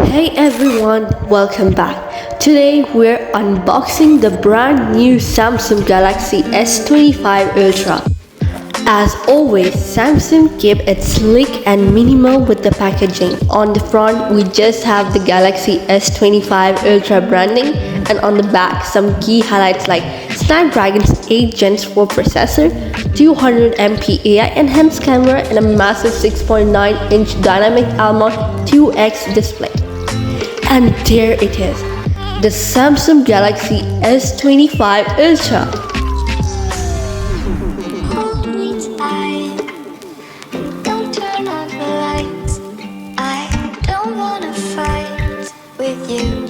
Hey everyone, welcome back. Today we're unboxing the brand new Samsung Galaxy S25 Ultra. As always, Samsung kept it sleek and minimal with the packaging. On the front, we just have the Galaxy S25 Ultra branding, and on the back, some key highlights like Snapdragon's 8 Gen 4 processor, 200MP AI enhanced camera, and a massive 6.9-inch dynamic AMOLED 2X display. And there it is, the Samsung Galaxy S25 Ultra. Don't turn off the lights. I don't wanna fight with you.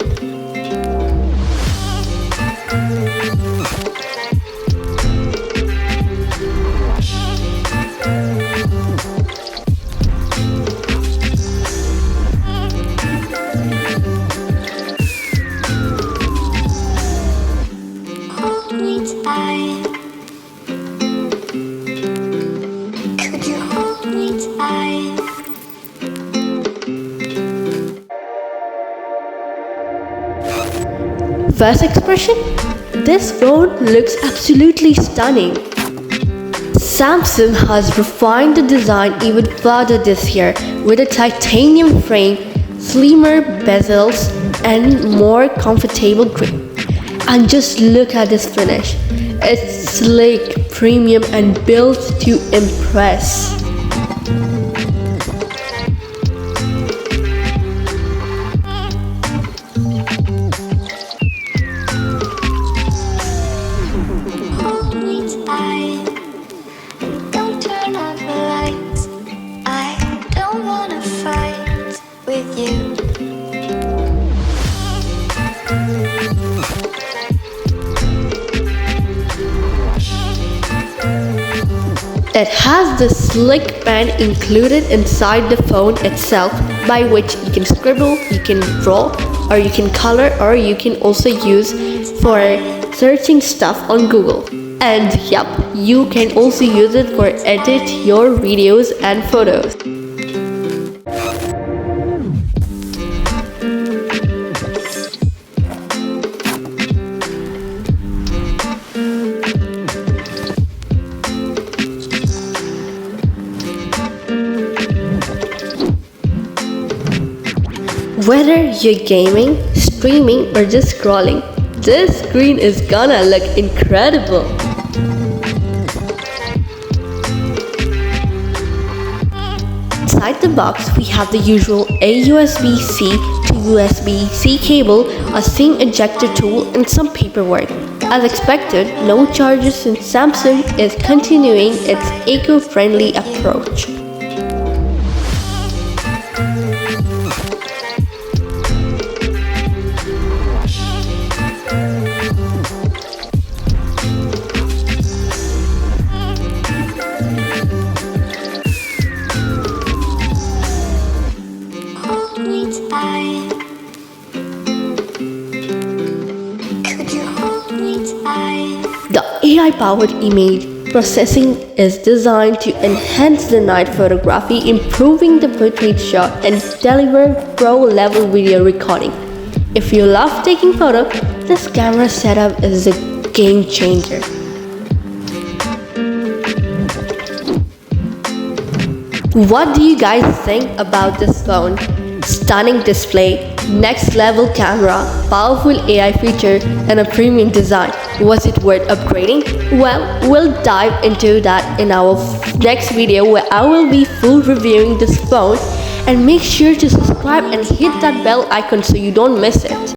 Hold me tight. Could you hold me tight? First expression? This phone looks absolutely stunning. Samsung has refined the design even further this year with a titanium frame, slimmer bezels, and more comfortable grip. And just look at this finish. It's sleek, premium, and built to impress. Hold me tight. Don't turn off the lights. I don't wanna fight with you. It has the slick pen included inside the phone itself, by which you can scribble, you can draw, or you can color, or you can also use for searching stuff on Google. And yep, you can also use it for edit your videos and photos. Whether you're gaming, streaming, or just scrolling, this screen is gonna look incredible. Inside the box, we have the usual A USB-C to USB-C cable, a SIM ejector tool, and some paperwork. As expected, no charges since Samsung is continuing its eco-friendly approach. Hold me tight. Could you hold me tight? The AI-powered image processing is designed to enhance the night photography, improving the portrait shot, and deliver pro-level video recording. If you love taking photos, this camera setup is a game changer. What do you guys think about this phone? Stunning display, next level camera, powerful AI feature, and a premium design. Was it worth upgrading? Well, we'll dive into that in our next video where I will be full reviewing this phone. And make sure to subscribe and hit that bell icon so you don't miss it.